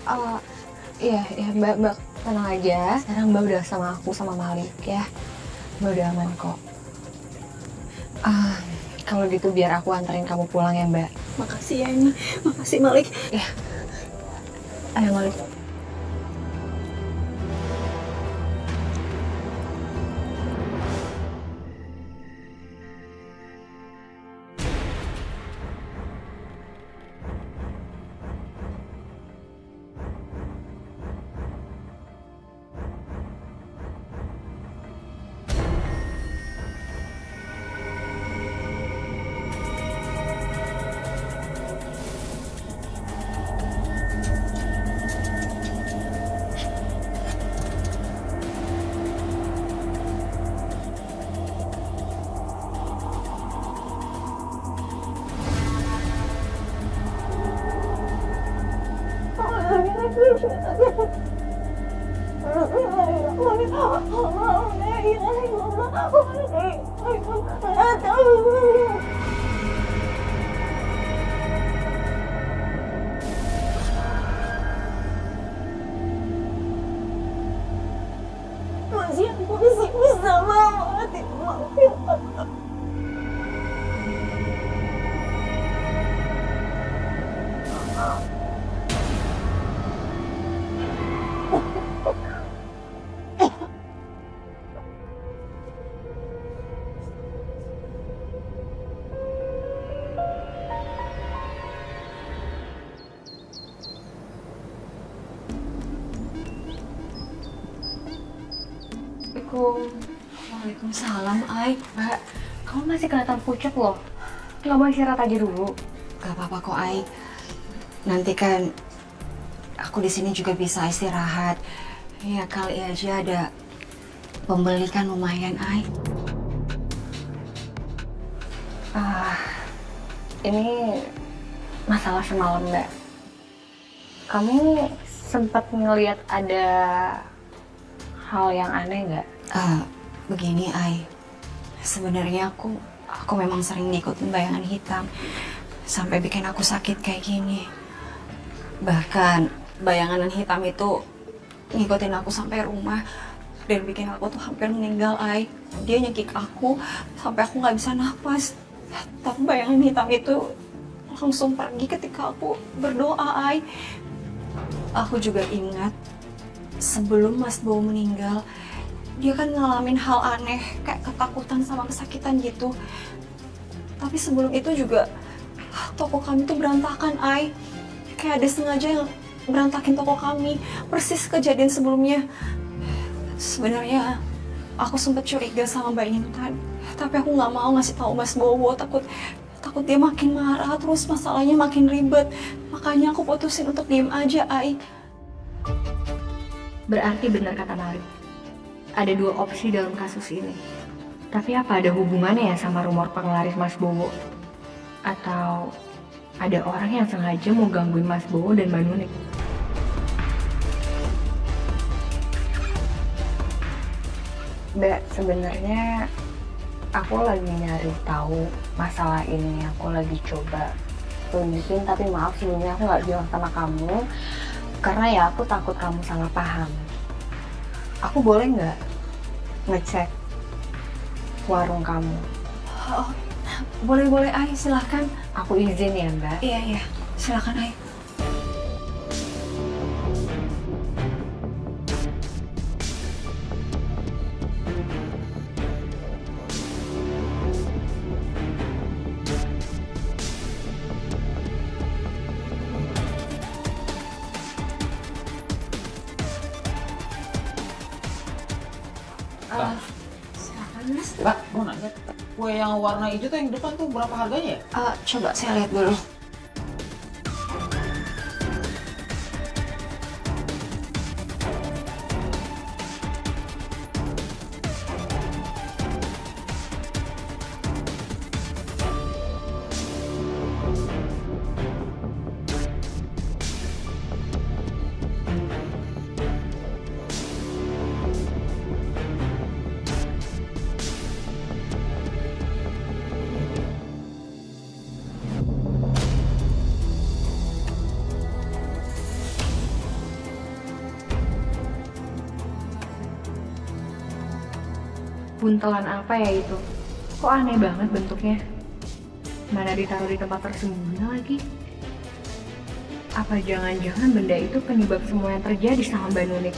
Oh, iya, Mbak tenang aja. Sekarang Mbak udah sama aku sama Malik ya. Mbak udah aman kok. Ah, kalau gitu biar aku anterin kamu pulang ya Mbak. Makasih ya ini, makasih Malik. Ya, ayo Malik. Masih aku masih bisa mati. Waalaikumsalam, Ai. Mbak, kamu masih kelihatan pucat loh. Nggak mau istirahat aja dulu? Gak apa-apa kok, Ai. Nanti kan aku di sini juga bisa istirahat. Ya kali aja ada pembeli kan lumayan, Ai. Ah, ini masalah semalam, Mbak. Kamu sempat ngelihat ada hal yang aneh nggak? Begini, Ai. Sebenarnya aku memang sering ngikutin bayangan hitam sampai bikin aku sakit kayak gini. Bahkan bayangan hitam itu ngikutin aku sampai rumah dan bikin aku tuh hampir meninggal, Ai. Dia nyekik aku sampai aku nggak bisa nafas. Tapi bayangan hitam itu langsung pergi ketika aku berdoa, Ai. Aku juga ingat sebelum Mas Bowo meninggal, dia kan ngalamin hal aneh kayak ketakutan sama kesakitan gitu. Tapi sebelum itu juga toko kami tuh berantakan, Ai. Kayak ada sengaja yang berantakin toko kami, persis kejadian sebelumnya. Sebenarnya aku sempat curiga sama Mbak Intan, tapi aku nggak mau ngasih tahu Mas Bowo, takut dia makin marah, terus masalahnya makin ribet. Makanya aku putusin untuk diem aja, Ai. Berarti benar kata Malik. Ada dua opsi dalam kasus ini. Tapi apa ada hubungannya ya sama rumor penglaris Mas Bowo? Atau ada orang yang sengaja mau gangguin Mas Bowo dan Mbak Nunik? Mbak, sebenarnya aku lagi nyari tahu masalah ini. Aku lagi coba tunjukin, tapi maaf sebelumnya aku nggak bilang sama kamu. Karena ya aku takut kamu salah paham. Aku boleh nggak ngecek warung kamu? Oh, boleh, Ai, silahkan. Aku izin ya, Mbak. Iya, silahkan, Ai. Silakan, Mas. Mbak, mau nanya, kue yang warna hijau tuh yang depan tuh berapa harganya ya? Coba saya lihat dulu. Buntelan apa ya itu? Kok aneh banget bentuknya? Mana ditaruh di tempat tersembunyi lagi? Apa jangan-jangan benda itu penyebab semua yang terjadi sama Mbak Nunik?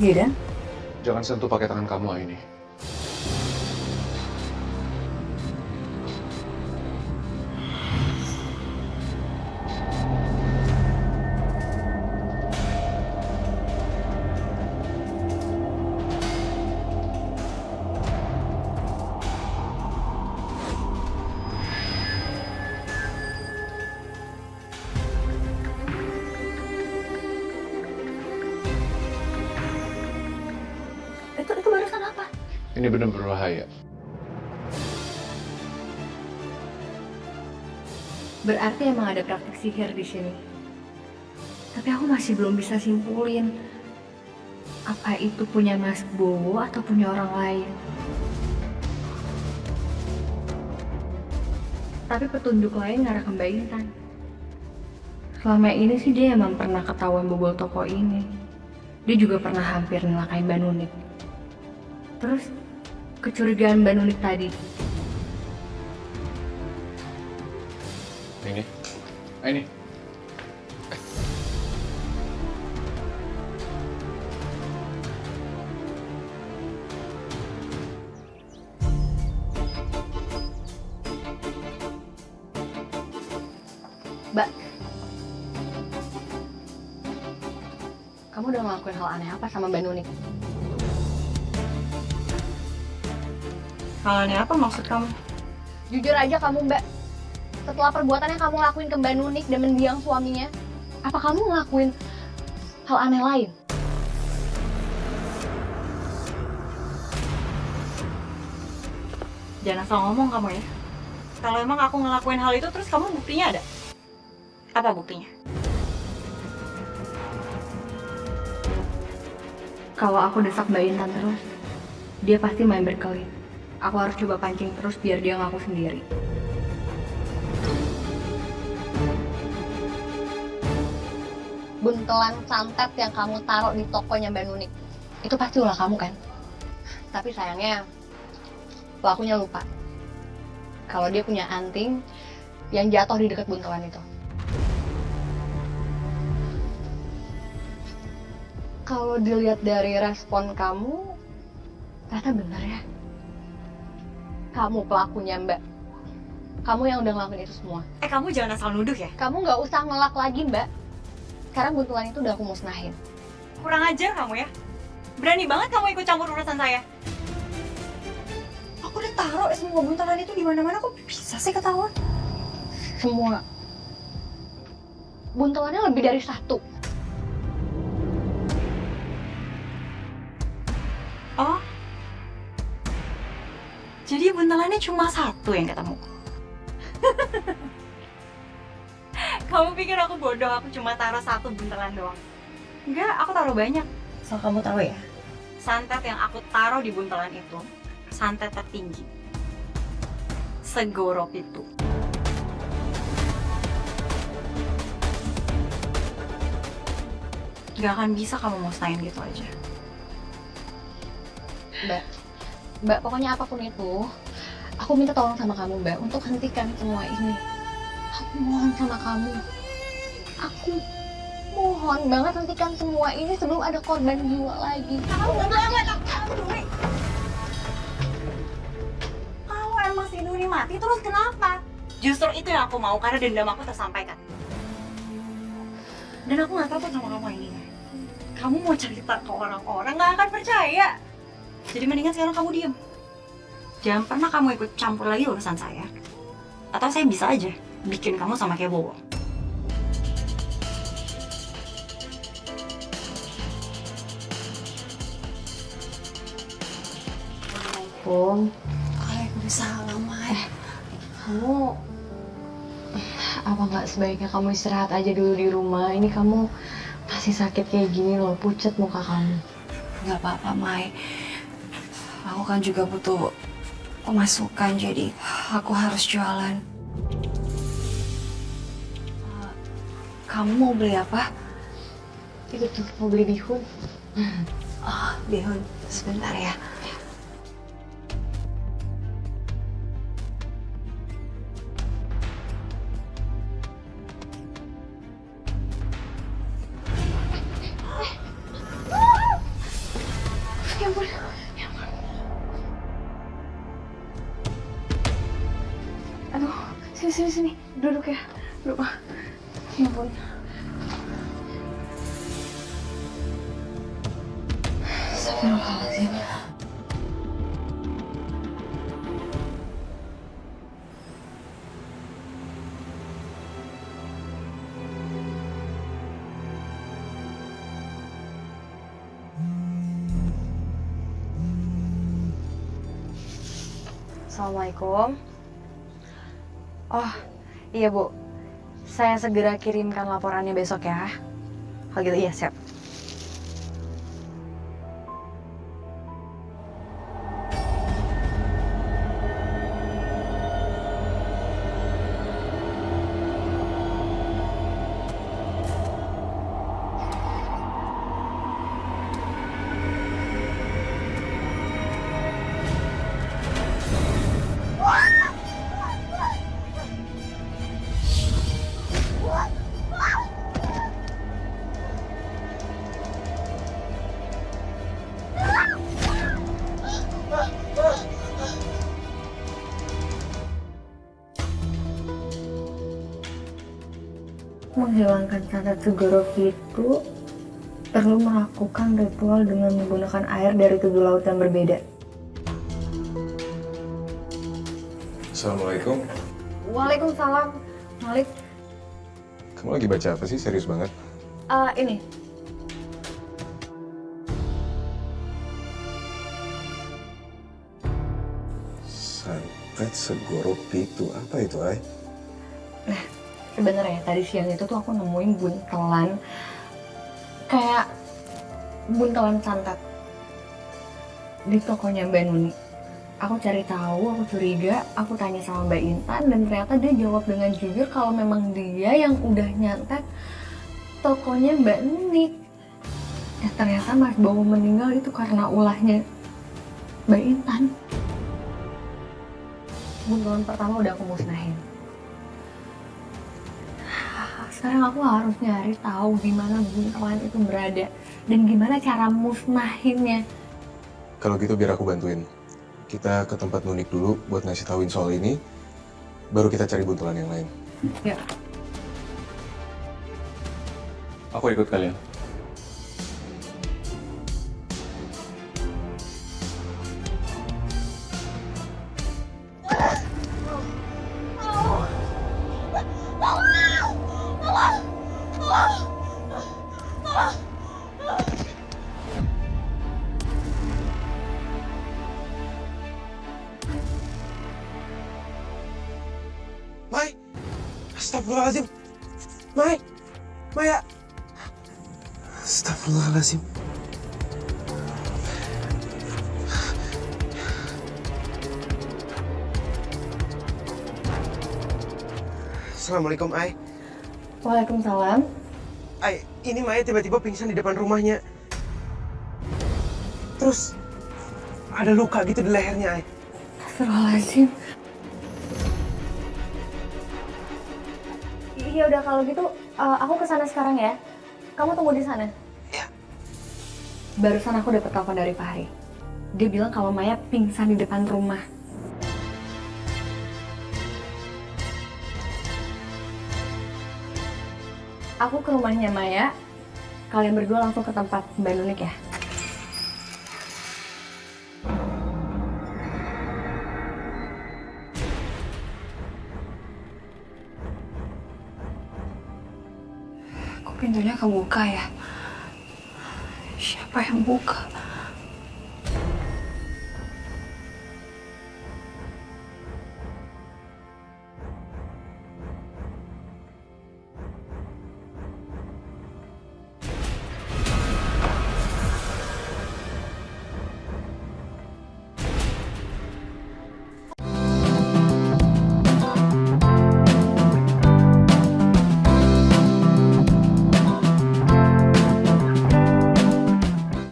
Gidan? Jangan sentuh pakai tangan kamu, Aini. Itu barusan apa? Ini benar berbahaya. Berarti emang ada praktik sihir di sini. Tapi aku masih belum bisa simpulin apa itu punya Mas Bowo atau punya orang lain. Tapi petunjuk lain ngarah ke Mbak Intan. Selama ini sih dia emang pernah ketahuan bobol toko ini. Dia juga pernah hampir nyelakain Mbak Nunik. Terus kecurigaan Mbak Nunik tadi. Aini. Mbak, kamu udah ngelakuin hal aneh apa sama Mbak Nunik? Hal aneh apa maksud kamu? Jujur aja kamu Mbak, setelah perbuatan yang kamu lakuin ke Mbak Nunik dan mendiang suaminya, apa kamu ngelakuin hal aneh lain? Jangan asal ngomong kamu ya. Kalau emang aku ngelakuin hal itu terus kamu buktinya ada? Apa buktinya? Kalau aku desak Mbak Intan terus, dia pasti main berkelit. Aku harus coba pancing terus biar dia ngaku sendiri. Buntelan santet yang kamu taruh di tokonya Mbak Nunik, itu pasti ulah kamu kan? Tapi sayangnya, pelakunya lupa kalau dia punya anting yang jatuh di dekat buntelan itu. Kalau dilihat dari respon kamu, ternyata benar ya. Kamu pelakunya Mbak. Kamu yang udah ngelakuin itu semua. Kamu jangan asal nuduh ya. Kamu nggak usah ngelak lagi Mbak. Sekarang buntelan itu udah aku musnahin. Kurang ajar kamu ya. Berani banget kamu ikut campur urusan saya. Aku udah taruh semua buntelan itu di mana-mana, kok bisa sih ketahuan? Semua. Buntelannya lebih dari satu. Oh, jadi buntelannya cuma satu yang ketemu. Kamu pikir aku bodoh, aku cuma taruh satu buntelan doang? Enggak, aku taruh banyak. So kamu tahu ya, santet yang aku taruh di buntelan itu santet tertinggi, segoro itu. Gak akan bisa kamu musnahin gitu aja. Mbak, pokoknya apapun itu, aku minta tolong sama kamu Mbak untuk hentikan semua ini. Aku mohon sama kamu. Aku mohon banget hentikan semua ini sebelum ada korban jiwa lagi. Kamu banget, aku peduli. Kalau emang si Nuni mati, terus kenapa? Justru itu yang aku mau, karena dendam aku tersampaikan. Dan aku gak takut sama kamu ini. Kamu mau cerita ke orang-orang, gak akan percaya. Jadi mendingan sekarang kamu diem. Jangan pernah kamu ikut campur lagi urusan saya. Atau saya bisa aja bikin kamu sama kayak Bowo. Assalamualaikum. Waalaikumsalam, Mai. Kamu apa nggak sebaiknya kamu istirahat aja dulu di rumah? Ini kamu masih sakit kayak gini loh, pucat muka kamu. Nggak apa-apa, Mai. Aku kan juga butuh pemasukan, jadi aku harus jualan. Kamu mau beli apa? Itu tuh, mau beli bihun. Oh, bihun. Sebentar ya. Ya ampun, ya ampun. Aduh, sini. Duduk ya. Duduk. Ya ampun. Astagfirullahaladzim. Assalamualaikum. Oh, iya Bu. Saya segera kirimkan laporannya besok ya. Kalau gitu iya, siap. Menghilangkan cacat Segoroki itu perlu melakukan ritual dengan menggunakan air dari 7 laut yang berbeda. Assalamualaikum. Waalaikumsalam, Malik. Kamu lagi baca apa sih? Serius banget? Ini. Santet Segoro Pitu. Apa itu, Ay? Sebenarnya tadi siang itu tuh aku nemuin buntelan kayak buntelan santet di tokonya Mbak Nuni. Aku cari tahu, aku curiga, aku tanya sama Mbak Intan dan ternyata dia jawab dengan jujur kalau memang dia yang udah nyantet tokonya Mbak Nuni. Ya ternyata Mas Bowo meninggal itu karena ulahnya Mbak Intan. Buntelan pertama udah aku musnahin. Sekarang aku harus nyari tahu di mana buntelan itu berada dan gimana cara musnahinnya. Kalau gitu biar aku bantuin. Kita ke tempat Nunik dulu buat ngasih tauin soal ini. Baru kita cari buntelan yang lain. Ya. Aku ikut kalian. Mai, astagfirullahaladzim. Mai, Maya. Astagfirullahaladzim. Assalamualaikum, Ai. Waalaikumsalam. Ai, ini Maya tiba-tiba pingsan di depan rumahnya. Terus ada luka gitu di lehernya, Ai. Astagfirullahaladzim. Iya udah kalau gitu aku kesana sekarang ya. Kamu tunggu di sana. Iya. Barusan aku dapat telepon dari Fahri. Dia bilang kalau Maya pingsan di depan rumah. Aku ke rumahnya Maya. Kalian berdua langsung ke tempat Mbak Nunik ya. Kok pintunya kebuka ya? Siapa yang buka?